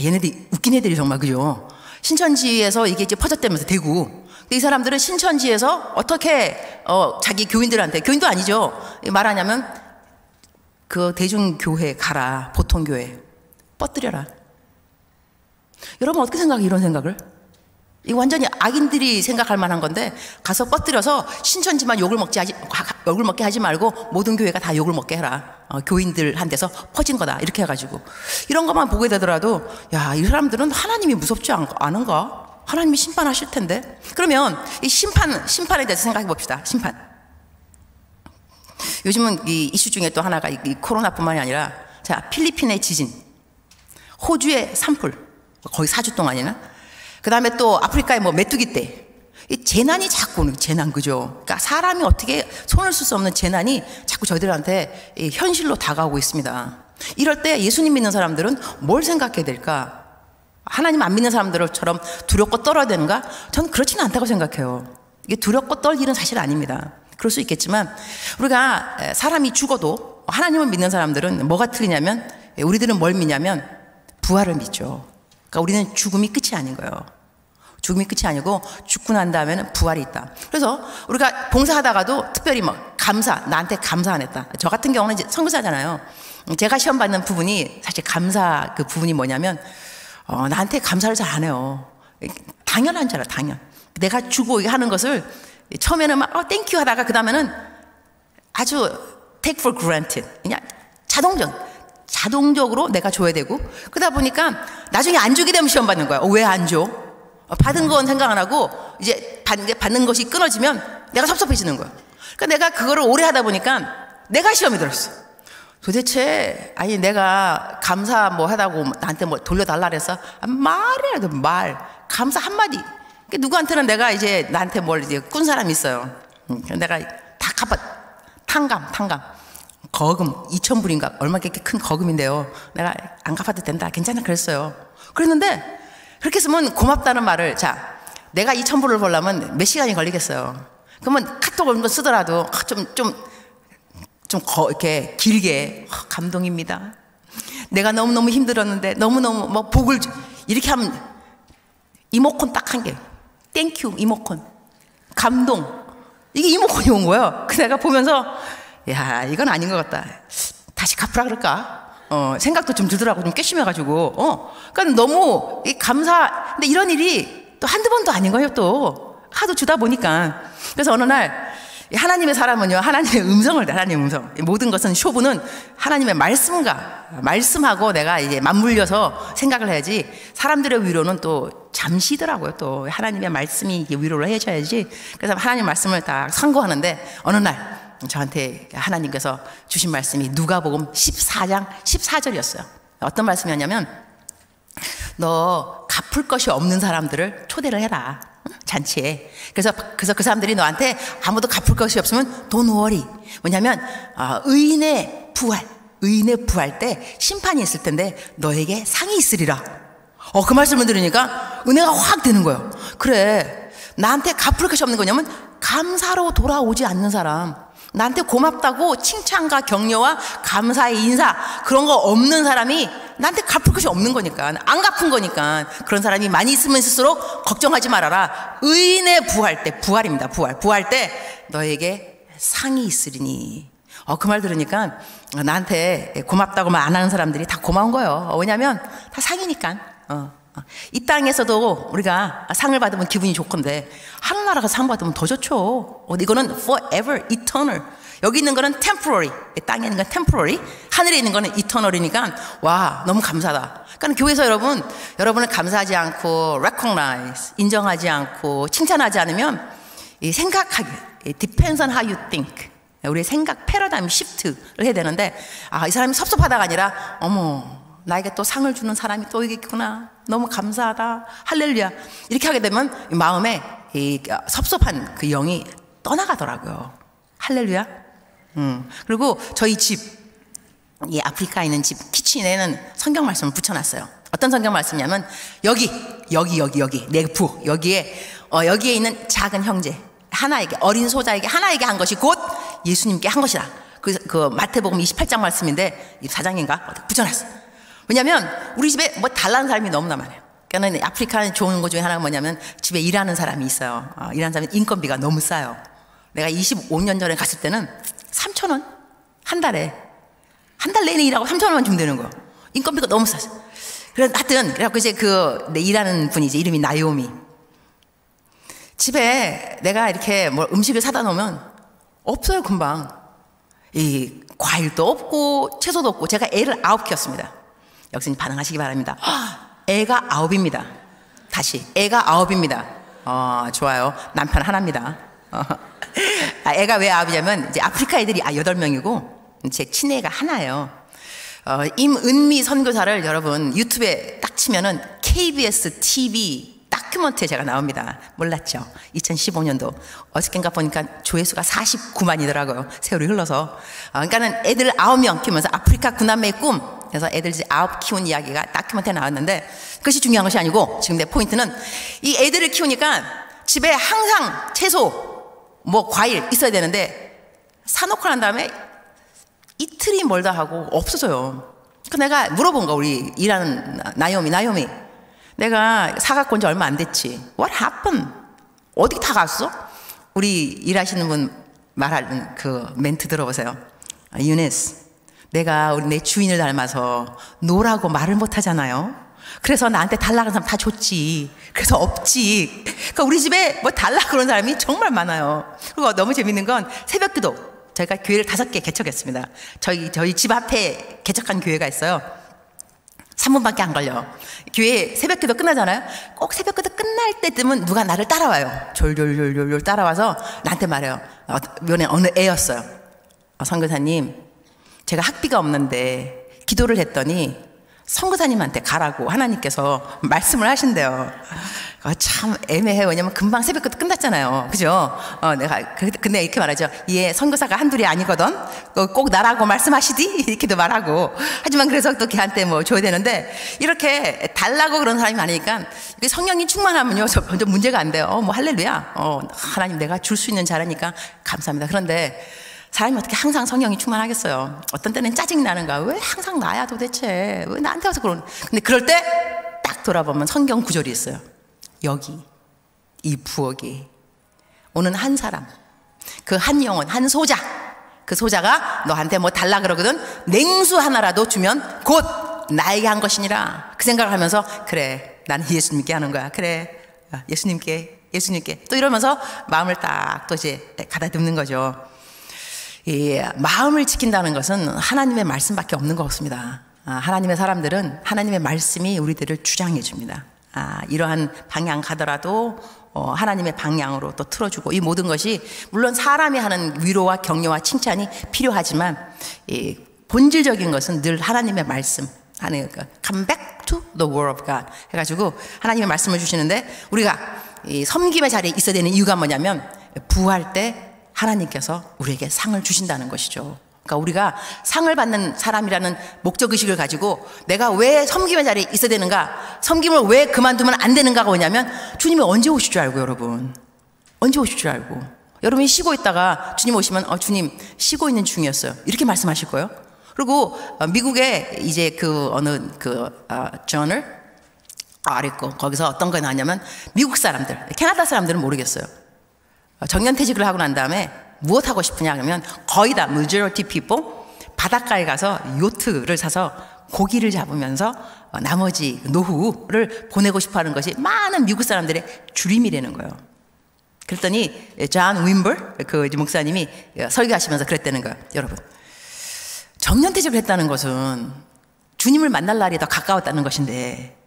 얘네들 웃긴 애들이 정말 그죠? 신천지에서 이게 이제 퍼졌다면서 대구. 근데 이 사람들은 신천지에서 어떻게 자기 교인들한테 교인도 아니죠. 말하냐면 그 대중교회 가라. 보통교회 뻗들여라. 여러분 어떻게 생각해요? 이런 생각을? 이거 완전히 악인들이 생각할 만한 건데 가서 뻗들여서 신천지만 욕을 먹게 하지 말고 모든 교회가 다 욕을 먹게 해라. 교인들한테서 퍼진 거다. 이렇게 해가지고 이런 것만 보게 되더라도 야, 이 사람들은 하나님이 무섭지 않은가? 하나님이 심판하실 텐데. 그러면 이 심판에 대해서 생각해 봅시다. 심판. 요즘은 이 이슈 중에 또 하나가 이 코로나뿐만이 아니라 자, 필리핀의 지진, 호주의 산불 거의 4주 동안이나, 그 다음에 또 아프리카의 뭐 메뚜기 떼. 이 재난이 자꾸 오는 재난, 그죠? 그러니까 사람이 어떻게 손을 쓸 수 없는 재난이 자꾸 저희들한테 현실로 다가오고 있습니다. 이럴 때 예수님 믿는 사람들은 뭘 생각해야 될까? 하나님 안 믿는 사람들처럼 두렵고 떨어야 되는가? 전 그렇지는 않다고 생각해요. 이게 두렵고 떨 일은 사실 아닙니다. 그럴 수 있겠지만 우리가 사람이 죽어도 하나님을 믿는 사람들은 뭐가 틀리냐면 우리들은 뭘 믿냐면 부활을 믿죠. 그러니까 우리는 죽음이 끝이 아닌 거예요. 죽음이 끝이 아니고 죽고 난 다음에는 부활이 있다. 그래서 우리가 봉사하다가도 특별히 뭐 나한테 감사 안 했다. 저 같은 경우는 이제 선교사잖아요. 제가 시험 받는 부분이 사실 감사 그 부분이 뭐냐면 나한테 감사를 잘 안 해요. 당연한 줄 알아. 당연. 내가 주고 하는 것을 처음에는 막 땡큐 하다가 그 다음에는 아주 take for granted. 그냥 자동적으로 내가 줘야 되고, 그러다 보니까 나중에 안 주게 되면 시험 받는 거야. 왜 안 줘? 받은 건 생각 안 하고 이제 받는 것이 끊어지면 내가 섭섭해지는 거야. 그러니까 내가 그거를 오래 하다 보니까 내가 시험이 들었어. 도대체 아니 내가 감사 뭐 하다고 나한테 뭐 돌려달라 그래서 말이라도 감사 한마디. 누구한테는 내가 이제 나한테 뭘 이제 꾼 사람이 있어요. 내가 다 탕감 거금 2,000불인가 얼마 이렇게 큰 거금인데요. 내가 안 갚아도 된다. 괜찮아 그랬어요. 그랬는데 그렇게 했으면 고맙다는 말을, 자, 내가 2,000불을 벌려면 몇 시간이 걸리겠어요. 그러면 카톡 얼마 쓰더라도 이렇게 길게 감동입니다. 내가 너무너무 힘들었는데 너무너무 뭐 복을 이렇게 하면 이모콘 딱 한 개. 땡큐 이모콘. 감동. 이게 이모콘이 온 거예요. 그 내가 보면서 야, 이건 아닌 것 같다. 다시 갚으라 그럴까? 생각도 좀 들더라고. 좀 괘씸해가지고. 그러니까 너무 근데 이런 일이 또 한두 번도 아닌 거예요. 또 하도 주다 보니까. 그래서 어느 날 하나님의 사람은요, 하나님의 음성을 내, 하나님의 음성. 모든 것은 쇼부는 하나님의 말씀하고 내가 이제 맞물려서 생각을 해야지. 사람들의 위로는 또 잠시더라고요. 또 하나님의 말씀이 위로를 해줘야지. 그래서 하나님 말씀을 다 상고하는데 어느 날 저한테 하나님께서 주신 말씀이 누가복음 14장 14절이었어요. 어떤 말씀이었냐면, 너 갚을 것이 없는 사람들을 초대를 해라, 잔치에. 그래서 그 사람들이 너한테 아무도 갚을 것이 없으면 don't worry. 뭐냐면 의인의 부활 때 심판이 있을 텐데 너에게 상이 있으리라. 그 말씀을 들으니까 은혜가 확 되는 거예요. 그래, 나한테 갚을 것이 없는 거냐면 감사로 돌아오지 않는 사람, 나한테 고맙다고 칭찬과 격려와 감사의 인사 그런 거 없는 사람이 나한테 갚을 것이 없는 거니까, 안 갚은 거니까. 그런 사람이 많이 있으면 있을수록 걱정하지 말아라. 의인의 부활입니다. 부활 때 너에게 상이 있으리니. 그 말 들으니까 나한테 고맙다고 말 안 하는 사람들이 다 고마운 거예요. 왜냐하면 다 상이니까. 이 땅에서도 우리가 상을 받으면 기분이 좋건데 하늘나라 가서 상 받으면 더 좋죠. 이거는 forever, eternal. 여기 있는 거는 temporary, 땅에 있는 건 temporary, 하늘에 있는 거는 eternal이니까 와, 너무 감사하다. 그러니까 교회에서 여러분을 감사하지 않고 recognize, 인정하지 않고 칭찬하지 않으면 이 생각하기, depends on how you think. 우리의 생각 패러다임 시프트를 해야 되는데, 이 사람이 섭섭하다가 아니라 어머, 나에게 또 상을 주는 사람이 또 있겠구나, 너무 감사하다, 할렐루야. 이렇게 하게 되면 마음에 이 섭섭한 그 영이 떠나가더라고요. 할렐루야. 그리고 저희 집, 이 아프리카에 있는 집 키친에는 성경 말씀을 붙여놨어요. 어떤 성경 말씀이냐면 여기 내 부엌 여기에 있는 작은 형제 하나에게, 어린 소자에게 하나에게 한 것이 곧 예수님께 한 것이라. 그 마태복음 28장 말씀인데 4장인가 붙여놨어요. 왜냐면 우리 집에 뭐 달라는 사람이 너무나 많아요. 그러니까 아프리카는 좋은 것 중에 하나가 뭐냐면 집에 일하는 사람이 있어요. 일하는 사람이 인건비가 너무 싸요. 내가 25년 전에 갔을 때는 3,000원 한 달에, 한 달 내내 일하고 3,000원만 주면 되는 거예요. 인건비가 너무 싸서. 그래서 하여튼 그래갖고 이제 내 일하는 분이 이제 이름이 나요미. 집에 내가 이렇게 뭐 음식을 사다 놓으면 없어요. 금방 이 과일도 없고 채소도 없고. 제가 애를 9 키웠습니다. 여기서 반응하시기 바랍니다. 애가 9입니다. 다시, 애가 9입니다. 좋아요. 남편 하나입니다. 애가 왜 9이냐면 이제 아프리카 애들이 8명이고 제 친애가 하나예요. 임은미 선교사를 여러분 유튜브에 딱 치면은 KBS TV 다큐멘터리에 제가 나옵니다. 몰랐죠? 2015년도 어저께인가 보니까 조회수가 49만이더라고요. 세월이 흘러서. 그러니까는 애들 9명 키우면서 아프리카 구남매의 꿈, 그래서 애들 이제 9 키운 이야기가 다큐멘터리에 나왔는데, 그것이 중요한 것이 아니고 지금 내 포인트는 이 애들을 키우니까 집에 항상 채소, 뭐 과일 있어야 되는데 사놓고 난 다음에 이틀이 멀다 하고 없어져요. 그 내가 물어본 거, 우리 일하는 나요미, 내가 사갖고 온 지 얼마 안 됐지. What happened? 어디 다 갔어? 우리 일하시는 분 말하는 그 멘트 들어보세요. 유니스, 내가 내 주인을 닮아서 노라고 말을 못 하잖아요. 그래서 나한테 달라는 사람 다 줬지. 그래서 없지. 그러니까 우리 집에 뭐 달라 그런 사람이 정말 많아요. 그리고 너무 재밌는 건 새벽 기도. 저희가 교회를 5개 개척했습니다. 저희 집 앞에 개척한 교회가 있어요. 3분밖에 안 걸려. 교회 새벽 기도 끝나잖아요. 꼭 새벽 기도 끝날 때쯤은 누가 나를 따라와요. 졸졸 따라와서 나한테 말해요. 이번에 어느 애였어요. 선교사님, 제가 학비가 없는데 기도를 했더니 선교사님한테 가라고 하나님께서 말씀을 하신대요. 참 애매해요. 왜냐면 금방 새벽부터 끝났잖아요. 그죠? 내가 근데 이렇게 말하죠. 예, 선교사가 한둘이 아니거든. 꼭 나라고 말씀하시디? 이렇게도 말하고. 하지만 그래서 또 걔한테 뭐 줘야 되는데, 이렇게 달라고 그런 사람이 많으니까 성령이 충만하면요 전혀 문제가 안 돼요. 뭐 할렐루야. 하나님 내가 줄 수 있는 자라니까 감사합니다. 그런데 사람이 어떻게 항상 성령이 충만하겠어요? 어떤 때는 짜증이 나는 거야. 왜 항상 나야 도대체? 왜 나한테 와서 그러는? 근데 그럴 때 딱 돌아보면 성경 구절이 있어요. 여기 이 부엌에 오는 한 사람, 그 한 영혼, 한 소자, 그 소자가 너한테 뭐 달라 그러거든. 냉수 하나라도 주면 곧 나에게 한 것이니라. 그 생각을 하면서 그래, 나는 예수님께 하는 거야. 그래, 예수님께 예수님께. 또 이러면서 마음을 딱 또 이제 가다듬는 거죠. 이 마음을 지킨다는 것은 하나님의 말씀밖에 없는 것 같습니다. 하나님의 사람들은 하나님의 말씀이 우리들을 주장해 줍니다. 이러한 방향 가더라도 하나님의 방향으로 또 틀어주고, 이 모든 것이 물론 사람이 하는 위로와 격려와 칭찬이 필요하지만 이 본질적인 것은 늘 하나님의 말씀, come back to the word of God 해가지고 하나님의 말씀을 주시는데, 우리가 이 섬김의 자리에 있어야 되는 이유가 뭐냐면 부활 때 하나님께서 우리에게 상을 주신다는 것이죠. 그러니까 우리가 상을 받는 사람이라는 목적의식을 가지고 내가 왜 섬김의 자리에 있어야 되는가, 섬김을 왜 그만두면 안 되는가가 뭐냐면, 주님이 언제 오실 줄 알고, 여러분 언제 오실 줄 알고, 여러분이 쉬고 있다가 주님 오시면 주님 쉬고 있는 중이었어요 이렇게 말씀하실 거예요. 그리고 미국에 이제 그 어느 저널 아리고 거기서 어떤 거 나왔냐면, 미국 사람들, 캐나다 사람들은 모르겠어요. 정년퇴직을 하고 난 다음에 무엇 하고 싶으냐 그러면 거의 다 majority people 바닷가에 가서 요트를 사서 고기를 잡으면서 나머지 노후를 보내고 싶어하는 것이 많은 미국 사람들의 주림이라는 거예요. 그랬더니 존 윈벌 그 목사님이 설교하시면서 그랬다는 거예요. 여러분, 정년퇴직을 했다는 것은 주님을 만날 날이 더 가까웠다는 것인데,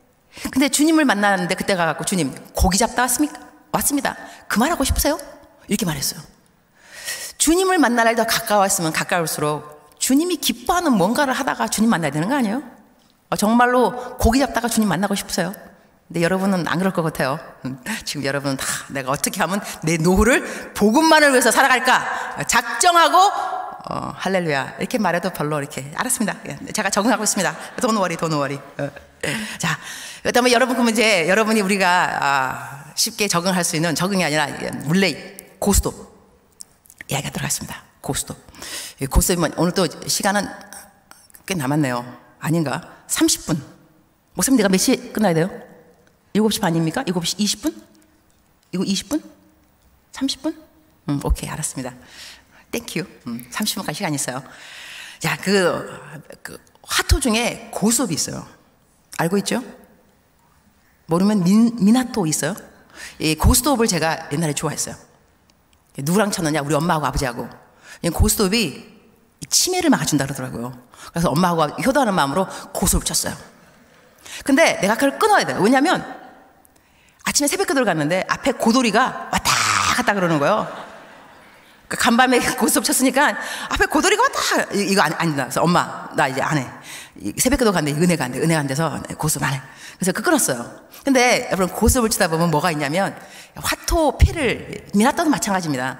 근데 주님을 만나는데 그때 가갖고 주님 고기 잡다 왔습니까? 왔습니다. 그만하고 싶으세요? 이렇게 말했어요. 주님을 만날 날이 더 가까웠으면 가까울수록 주님이 기뻐하는 뭔가를 하다가 주님 만나야 되는 거 아니에요? 정말로 고기 잡다가 주님 만나고 싶으세요? 근데 여러분은 안 그럴 것 같아요. 지금 여러분은 다 내가 어떻게 하면 내 노후를 복음만을 위해서 살아갈까 작정하고 할렐루야 이렇게 말해도 별로 이렇게 알았습니다. 제가 적응하고 있습니다. Don't worry. 자, 그다음에 여러분, 그러면 이제 여러분이 우리가 쉽게 적응할 수 있는, 적응이 아니라 물레이 고스톱 이야기가 들어갔습니다. 고스톱. 고스톱이면 오늘 또 시간은 꽤 남았네요. 아닌가? 30분. 목사님, 내가 몇 시에 끝나야 돼요? 7시 반입니까? 7시 20분? 이거 20분? 30분? 오케이, 알았습니다. 땡큐. 30분까지 시간이 있어요. 자, 그 화토 중에 고스톱이 있어요. 알고 있죠? 모르면 미나토 있어요? 이 고스톱을 제가 옛날에 좋아했어요. 누구랑 쳤느냐? 우리 엄마하고 아버지하고. 고스톱이 치매를 막아준다 그러더라고요. 그래서 엄마하고 효도하는 마음으로 고스톱을 쳤어요. 근데 내가 그걸 끊어야 돼요. 왜냐면 아침에 새벽에 들어갔는데 앞에 고돌이가 왔다 갔다 그러는 거예요. 간밤에 고스톱 쳤으니까 앞에 고돌이가 왔다. 이거 아니다. 그래서 엄마, 나 이제 안 해. 새벽에도 갔는데 은혜가 안 돼. 은혜가 안 돼서 고스톱 안 해. 그래서 끊었어요. 근데 여러분, 고스톱을 치다 보면 뭐가 있냐면, 화토 패를, 미나토도 마찬가지입니다.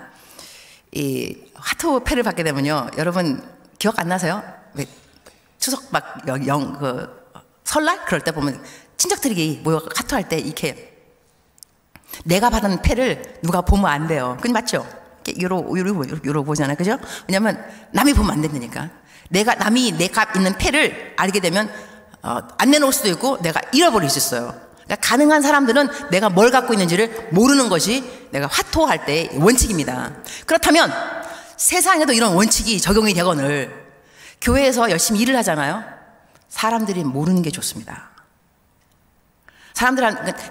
이 화토 패를 받게 되면요, 여러분 기억 안 나세요? 왜 추석 막 설날 그럴 때 보면 친척들이 모여 화토 할 때 이렇게 내가 받은 패를 누가 보면 안 돼요. 그건 맞죠? 요러 보잖아요, 그죠? 왜냐면 남이 보면 안 된다니까. 남이 내가 있는 패를 알게 되면 안 내놓을 수도 있고 내가 잃어버릴 수 있어요. 그러니까 가능한 사람들은 내가 뭘 갖고 있는지를 모르는 것이 내가 화토할 때 원칙입니다. 그렇다면 세상에도 이런 원칙이 적용이 되거늘 교회에서 열심히 일을 하잖아요. 사람들이 모르는 게 좋습니다.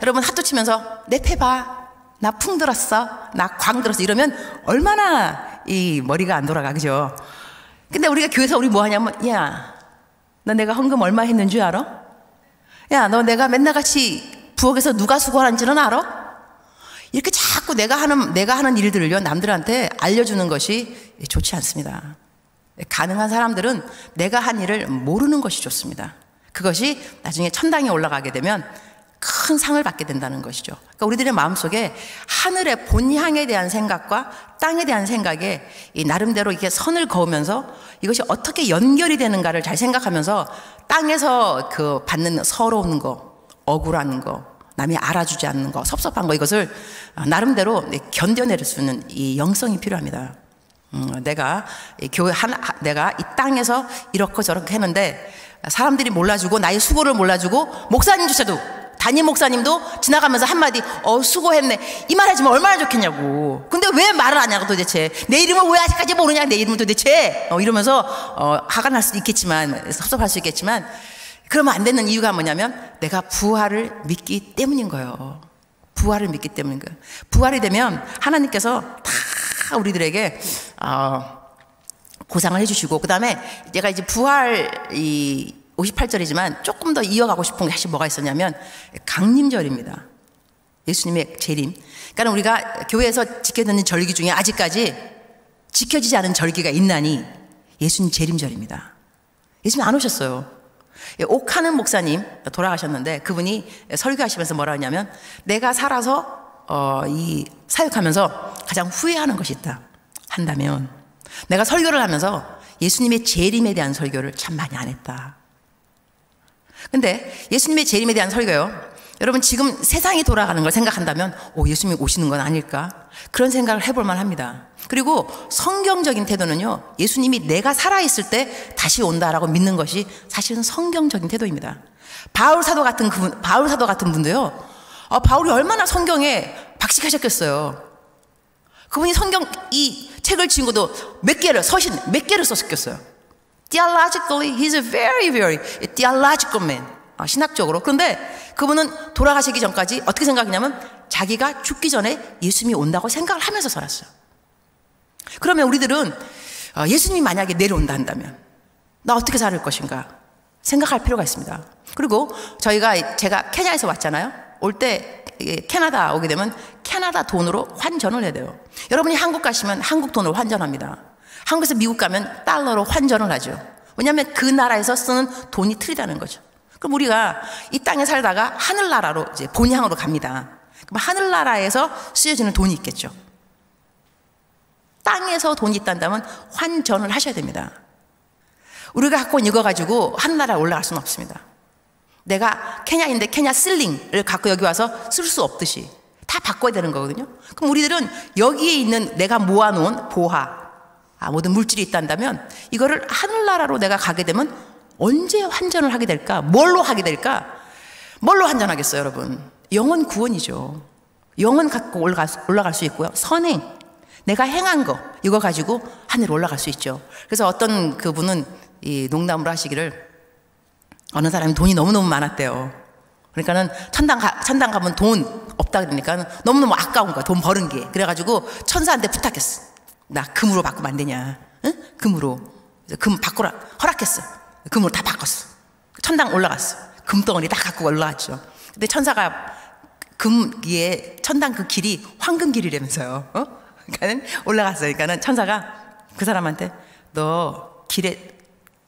여러분 화토 치면서 내 패 봐, 나 풍 들었어, 나 광 들었어 이러면 얼마나 이 머리가 안 돌아가, 그죠? 근데 우리가 교회에서 우리 뭐 하냐면, 야, 너 내가 헌금 얼마 했는 줄 알아? 야, 너 내가 맨날 같이 부엌에서 누가 수고하는지는 알아? 이렇게 자꾸 내가 하는 일들을요, 남들한테 알려주는 것이 좋지 않습니다. 가능한 사람들은 내가 한 일을 모르는 것이 좋습니다. 그것이 나중에 천당에 올라가게 되면 큰 상을 받게 된다는 것이죠. 그러니까 우리들의 마음속에 하늘의 본향에 대한 생각과 땅에 대한 생각에 이 나름대로 이렇게 선을 그으면서 이것이 어떻게 연결이 되는가를 잘 생각하면서 땅에서 그 받는 서러운 거, 억울한 거, 남이 알아주지 않는 거, 섭섭한 거, 이것을 나름대로 견뎌낼 수 있는 이 영성이 필요합니다. 내가 이 땅에서 이렇게 저렇게 했는데 사람들이 몰라주고 나의 수고를 몰라주고 목사님조차도, 담임 목사님도 지나가면서 한마디 수고했네 이 말 해주면 얼마나 좋겠냐고. 근데 왜 말을 안 하냐고 도대체. 내 이름을 왜 아직까지 모르냐, 내 이름을 도대체. 이러면서 화가 날 수도 있겠지만, 섭섭할 수 있겠지만, 그러면 안 되는 이유가 뭐냐면 내가 부활을 믿기 때문인 거예요. 부활을 믿기 때문인 거예요. 부활이 되면 하나님께서 다 우리들에게 보상을 해주시고, 그 다음에 내가 이제 부활 58절이지만 조금 더 이어가고 싶은 게 사실 뭐가 있었냐면 강림절입니다. 예수님의 재림. 그러니까 우리가 교회에서 지켜듣는 절기 중에 아직까지 지켜지지 않은 절기가 있나니 예수님 재림절입니다. 예수님 안 오셨어요. 옥하는 목사님 돌아가셨는데 그분이 설교하시면서 뭐라 하냐면, 내가 살아서 이 사역하면서 가장 후회하는 것이 있다 한다면 내가 설교를 하면서 예수님의 재림에 대한 설교를 참 많이 안 했다. 근데 예수님의 재림에 대한 설교요, 여러분 지금 세상이 돌아가는 걸 생각한다면 예수님이 오시는 건 아닐까, 그런 생각을 해볼 만합니다. 그리고 성경적인 태도는요, 예수님이 내가 살아있을 때 다시 온다라고 믿는 것이 사실은 성경적인 태도입니다. 바울 사도 같은 분도요, 바울이 얼마나 성경에 박식하셨겠어요. 그분이 성경 이 책을 지은 것도 서신 몇 개를 썼겠어요. Theologically, he's a very theological man. 신학적으로. 그런데 그분은 돌아가시기 전까지 어떻게 생각했냐면 자기가 죽기 전에 예수님이 온다고 생각을 하면서 살았어요. 그러면 우리들은 예수님이 만약에 내려온다 한다면 나 어떻게 살 것인가 생각할 필요가 있습니다. 그리고 제가 케냐에서 왔잖아요. 올 때 캐나다 오게 되면 캐나다 돈으로 환전을 해야 돼요. 여러분이 한국 가시면 한국 돈으로 환전합니다. 한국에서 미국 가면 달러로 환전을 하죠. 왜냐하면 그 나라에서 쓰는 돈이 틀리다는 거죠. 그럼 우리가 이 땅에 살다가 하늘나라로 이제 본향으로 갑니다. 그럼 하늘나라에서 쓰여지는 돈이 있겠죠. 땅에서 돈이 있다면 환전을 하셔야 됩니다. 우리가 갖고 온 이거 가지고 하늘나라에 올라갈 수는 없습니다. 내가 케냐인데 케냐 실링을 갖고 여기 와서 쓸 수 없듯이 다 바꿔야 되는 거거든요. 그럼 우리들은 여기에 있는 내가 모아놓은 보화, 모든 물질이 있다면 이거를 하늘나라로 내가 가게 되면 언제 환전을 하게 될까? 뭘로 하게 될까? 뭘로 환전하겠어요, 여러분? 영혼 구원이죠. 영혼 갖고 올라갈 수 있고요. 선행, 내가 행한 거 이거 가지고 하늘로 올라갈 수 있죠. 그래서 어떤 그분은 이 농담으로 하시기를, 어느 사람이 돈이 너무너무 많았대요. 그러니까는 천당 가면 돈 없다 그러니까 너무너무 아까운 거야, 돈 버는 게. 그래가지고 천사한테 부탁했어. 나 금으로 바꾸면 안 되냐? 응? 금으로. 금 바꾸라 허락했어. 금으로 다 바꿨어. 천당 올라갔어. 금덩어리 다 갖고 올라갔죠. 근데 천사가 천당 그 길이 황금 길이라면서요. 그러니까는 올라갔어요. 그러니까는 천사가 그 사람한테, 너 길에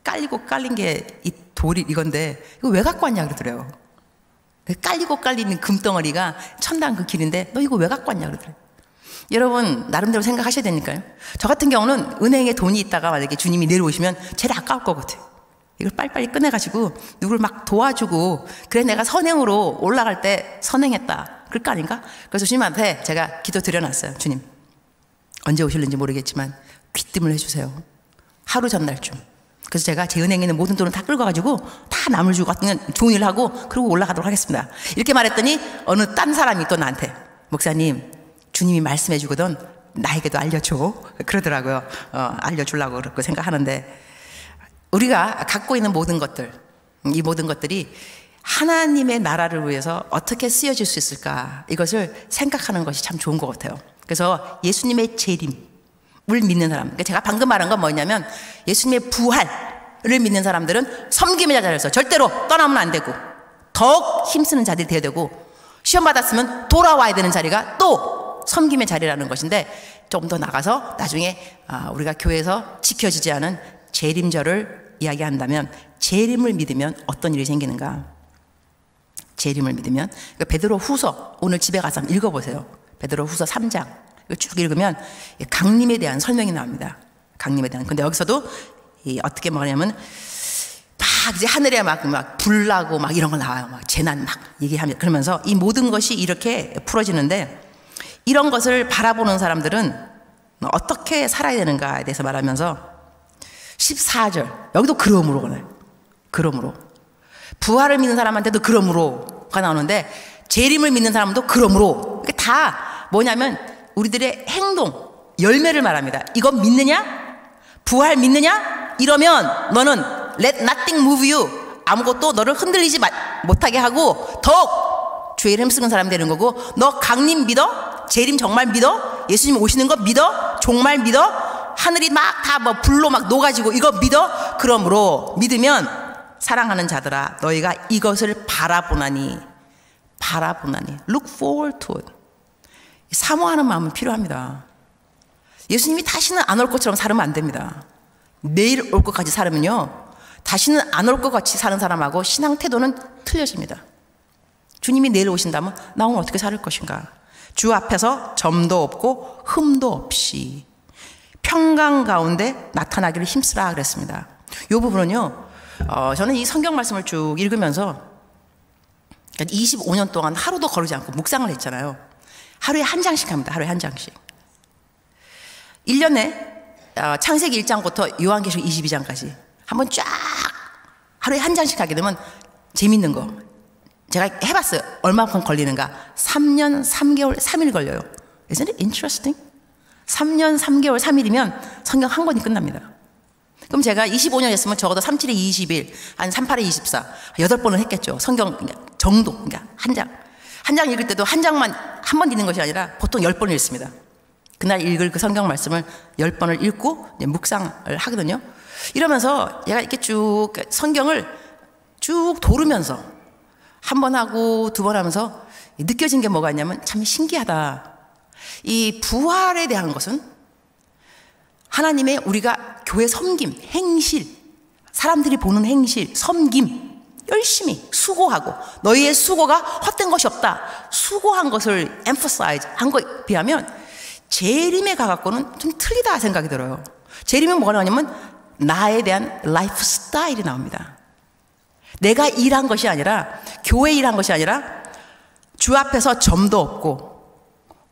깔린 게 이 돌이 이건데 이거 왜 갖고 왔냐 그러더래요. 깔린 금덩어리가 천당 그 길인데 너 이거 왜 갖고 왔냐 그러더래요. 여러분 나름대로 생각하셔야 되니까요. 저 같은 경우는 은행에 돈이 있다가 만약에 주님이 내려오시면 제일 아까울 것 같아요. 이걸 빨리빨리 꺼내가지고 누구를 막 도와주고, 그래 내가 선행으로 올라갈 때 선행했다 그럴 거 아닌가? 그래서 주님한테 제가 기도 드려놨어요. 주님 언제 오실는지 모르겠지만 귀뜸을 해주세요. 하루 전날쯤. 그래서 제가 제 은행에 있는 모든 돈을 다 끌고 가지고 다 남을 주고 그냥 좋은 일 하고 그러고 올라가도록 하겠습니다. 이렇게 말했더니 어느 딴 사람이 또 나한테, 목사님 주님이 말씀해 주거든 나에게도 알려줘 그러더라고요. 알려주려고 그렇게 생각하는데, 우리가 갖고 있는 모든 것들, 이 모든 것들이 하나님의 나라를 위해서 어떻게 쓰여질 수 있을까, 이것을 생각하는 것이 참 좋은 것 같아요. 그래서 예수님의 재림을 믿는 사람, 그러니까 제가 방금 말한 건 뭐냐면 예수님의 부활을 믿는 사람들은 섬김의 자리에서 절대로 떠나면 안 되고 더욱 힘쓰는 자들이 되어야 되고, 시험 받았으면 돌아와야 되는 자리가 또 섬김의 자리라는 것인데, 좀 더 나가서 나중에 우리가 교회에서 지켜지지 않은 재림절을 이야기한다면, 재림을 믿으면 어떤 일이 생기는가? 재림을 믿으면, 그러니까 베드로 후서, 오늘 집에 가서 한번 읽어보세요. 베드로 후서 3장 쭉 읽으면 강림에 대한 설명이 나옵니다. 강림에 대한. 근데 여기서도 어떻게 말하냐면 막 이제 하늘에 막 불나고 막 이런 거 나와요. 막 재난 막 얘기하면, 그러면서 이 모든 것이 이렇게 풀어지는데, 이런 것을 바라보는 사람들은 어떻게 살아야 되는가에 대해서 말하면서 14절 여기도 그러므로 그래. 그러므로 부활을 믿는 사람한테도 그러므로가 나오는데, 재림을 믿는 사람도 그러므로, 이게 다 뭐냐면 우리들의 행동, 열매를 말합니다. 이거 믿느냐? 부활 믿느냐? 이러면 너는 let nothing move you, 아무것도 너를 흔들리지 못하게 하고 더욱 주의 이름 쓰는 사람 되는 거고, 너 강림 믿어? 재림 정말 믿어? 예수님 오시는 거 믿어? 정말 믿어? 하늘이 막 다 뭐 불로 막 녹아지고 이거 믿어? 그러므로 믿으면 사랑하는 자들아 너희가 이것을 바라보나니 look forward to it. 사모하는 마음은 필요합니다. 예수님이 다시는 안 올 것처럼 살면 안 됩니다. 내일 올 것까지 살면요 다시는 안 올 것 같이 사는 사람하고 신앙 태도는 틀려집니다. 주님이 내일 오신다면 나 오늘 어떻게 살 것인가? 주 앞에서 점도 없고 흠도 없이 평강 가운데 나타나기를 힘쓰라 그랬습니다. 이 부분은요 저는 이 성경 말씀을 쭉 읽으면서 25년 동안 하루도 거르지 않고 묵상을 했잖아요. 하루에 한 장씩 합니다. 하루에 한 장씩. 1년에 창세기 1장부터 요한계시록 22장까지 한번 쫙 하루에 한 장씩 하게 되면 재밌는 거 제가 해봤어요. 얼마큼 걸리는가? 3년 3개월 3일 걸려요. Isn't it interesting? 3년 3개월 3일이면 성경 한 권이 끝납니다. 그럼 제가 25년 했으면 적어도 37에 21, 한 38에 24, 8번을 했겠죠. 성경 정도, 그러니까 한 장 읽을 때도 한 장만 한 번 읽는 것이 아니라 보통 10번을 읽습니다. 그날 읽을 그 성경 말씀을 10번을 읽고 묵상을 하거든요. 이러면서 얘가 이렇게 쭉 성경을 쭉 도르면서 한 번 하고 두 번 하면서 느껴진 게 뭐가 있냐면 참 신기하다. 이 부활에 대한 것은 하나님의 우리가 교회 섬김, 행실, 사람들이 보는 행실, 섬김, 열심히 수고하고 너희의 수고가 헛된 것이 없다. 수고한 것을 emphasize 한 거에 비하면 재림에 가갖고는 좀 틀리다 생각이 들어요. 재림은 뭐가 나오냐면 나에 대한 라이프 스타일이 나옵니다. 내가 일한 것이 아니라 교회 일한 것이 아니라 주 앞에서 점도 없고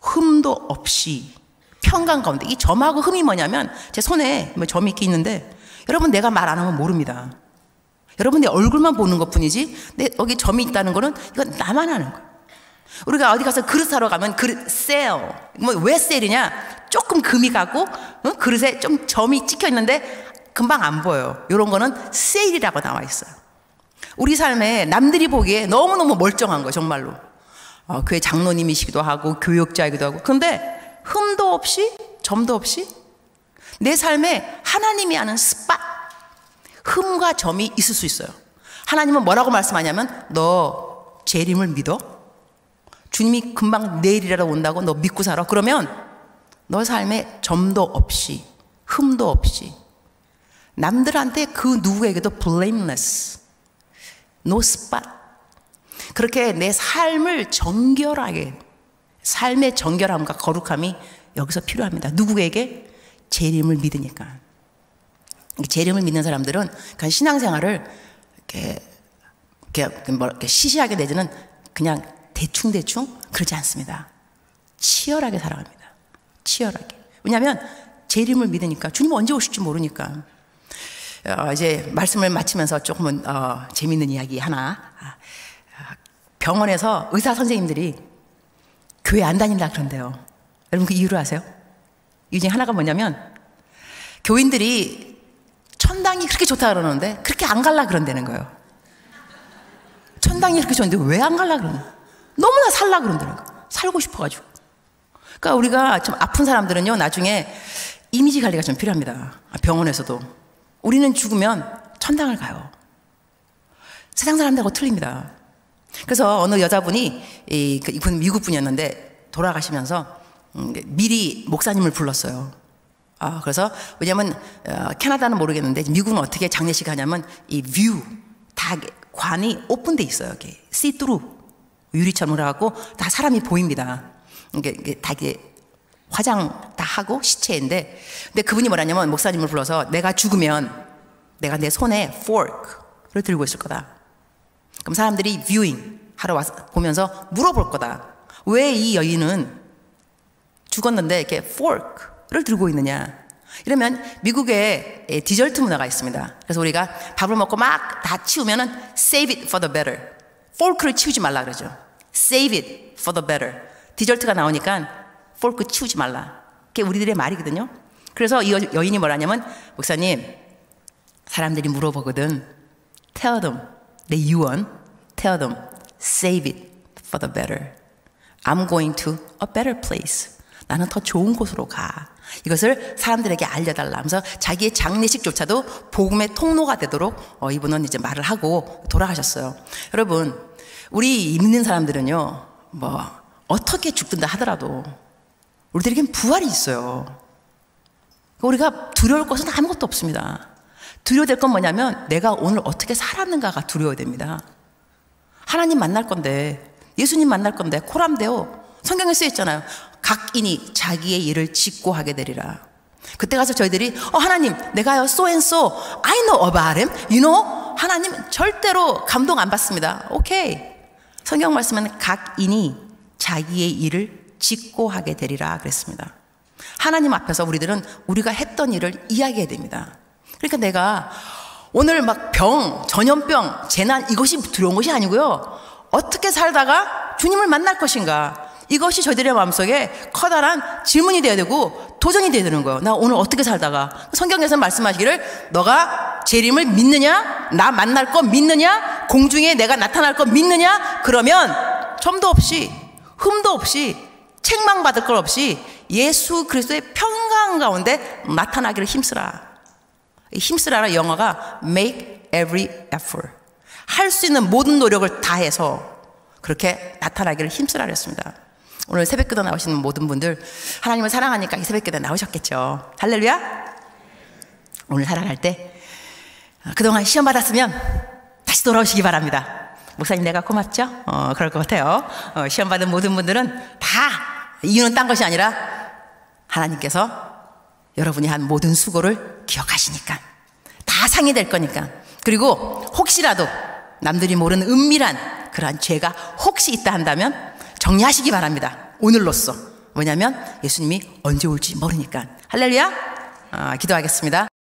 흠도 없이 평강 가운데 이 점하고 흠이 뭐냐면 제 손에 뭐 점이 이렇게 있는데 여러분 내가 말 안 하면 모릅니다. 여러분 내 얼굴만 보는 것 뿐이지 내 여기 점이 있다는 거는 이건 나만 아는 거예요. 우리가 어디 가서 그릇 사러 가면 그릇 세일 뭐 왜 세일이냐 조금 금이 가고 그릇에 좀 점이 찍혀 있는데 금방 안 보여요. 이런 거는 세일이라고 나와 있어요. 우리 삶에 남들이 보기에 너무너무 멀쩡한 거예요. 정말로 교회 장로님이시기도 하고 교육자이기도 하고 그런데 흠도 없이 점도 없이 내 삶에 하나님이 아는 스팟 흠과 점이 있을 수 있어요. 하나님은 뭐라고 말씀하냐면 너 재림을 믿어? 주님이 금방 내일이라도 온다고 너 믿고 살아? 그러면 너 삶에 점도 없이 흠도 없이 남들한테 그 누구에게도 blameless no spot 그렇게 내 삶을 정결하게 삶의 정결함과 거룩함이 여기서 필요합니다. 누구에게? 재림을 믿으니까. 재림을 믿는 사람들은 그냥 신앙생활을 이렇게 시시하게 내지는 그냥 대충 그러지 않습니다. 치열하게 살아갑니다. 치열하게. 왜냐하면 재림을 믿으니까 주님 언제 오실지 모르니까. 이제 말씀을 마치면서 조금은 재밌는 이야기 하나. 병원에서 의사 선생님들이 교회 안 다닌다 그런대요. 여러분 그 이유를 아세요? 이유 중에 하나가 뭐냐면 교인들이 천당이 그렇게 좋다 그러는데 그렇게 안 갈라 그런다는 거예요. 천당이 그렇게 좋은데 왜 안 갈라 그러는 거예요? 너무나 살라 그런다는 거예요. 살고 싶어가지고. 그러니까 우리가 좀 아픈 사람들은요 나중에 이미지 관리가 좀 필요합니다. 병원에서도 우리는 죽으면 천당을 가요. 세상 사람들하고 틀립니다. 그래서 어느 여자분이 이분 미국 분이었는데 돌아가시면서 미리 목사님을 불렀어요. 그래서 왜냐하면 캐나다는 모르겠는데 미국은 어떻게 장례식 하냐면 이 뷰 다 관이 오픈돼 있어요. 이렇게 시트루 유리처럼 해갖고 다 사람이 보입니다. 이게 다 이게 화장 다 하고 시체인데 근데 그분이 뭐라냐면 목사님을 불러서 내가 죽으면 내가 내 손에 fork를 들고 있을 거다. 그럼 사람들이 뷰잉 하러 와서 보면서 물어볼 거다. 왜 이 여인은 죽었는데 이렇게 fork를 들고 있느냐. 이러면 미국에 디저트 문화가 있습니다. 그래서 우리가 밥을 먹고 막 다 치우면은 save it for the better. fork를 치우지 말라 그러죠. save it for the better. 디저트가 나오니까 fork 치우지 말라. 그게 우리들의 말이거든요. 그래서 이 여인이 뭐라냐면 목사님 사람들이 물어보거든. tell them 내 유언 tell them save it for the better. I'm going to a better place. 나는 더 좋은 곳으로 가. 이것을 사람들에게 알려달라 하면서 자기의 장례식조차도 복음의 통로가 되도록 이분은 이제 말을 하고 돌아가셨어요. 여러분, 우리 믿는 사람들은요, 어떻게 죽든다 하더라도 우리들에겐 부활이 있어요. 우리가 두려울 것은 아무것도 없습니다. 두려워될 건 뭐냐면 내가 오늘 어떻게 살았는가가 두려워야 됩니다. 하나님 만날 건데, 예수님 만날 건데, 코람데오 성경에 쓰여 있잖아요. 각인이 자기의 일을 짓고 하게 되리라. 그때 가서 저희들이 하나님 내가요 so and so I know about him, you know, 하나님 절대로 감동 안 받습니다. 오케이. 성경 말씀은 각인이 자기의 일을 짓고 하게 되리라 그랬습니다. 하나님 앞에서 우리들은 우리가 했던 일을 이야기해야 됩니다. 그러니까 내가 오늘 막 전염병, 재난 이것이 두려운 것이 아니고요, 어떻게 살다가 주님을 만날 것인가, 이것이 저희들의 마음속에 커다란 질문이 되어야 되고 도전이 되어야 되는 거예요. 나 오늘 어떻게 살다가, 성경에서 말씀하시기를 너가 재림을 믿느냐, 나 만날 거 믿느냐, 공중에 내가 나타날 거 믿느냐, 그러면 점도 없이 흠도 없이 책망받을 것 없이 예수 그리스도의 평강 가운데 나타나기를 힘쓰라. 힘쓰라라 영어가 make every effort. 할 수 있는 모든 노력을 다해서 그렇게 나타나기를 힘쓰라 그랬습니다. 오늘 새벽기도 나오시는 모든 분들 하나님을 사랑하니까 이 새벽기도 나오셨겠죠. 할렐루야. 오늘 살아갈 때 그동안 시험 받았으면 다시 돌아오시기 바랍니다. 목사님 내가 고맙죠? 그럴 것 같아요. 시험 받은 모든 분들은 다 이유는 딴 것이 아니라 하나님께서 여러분이 한 모든 수고를 기억하시니까, 다 상이 될 거니까. 그리고 혹시라도 남들이 모르는 은밀한 그러한 죄가 혹시 있다 한다면 정리하시기 바랍니다. 오늘로써. 뭐냐면 예수님이 언제 올지 모르니까. 할렐루야. 기도하겠습니다.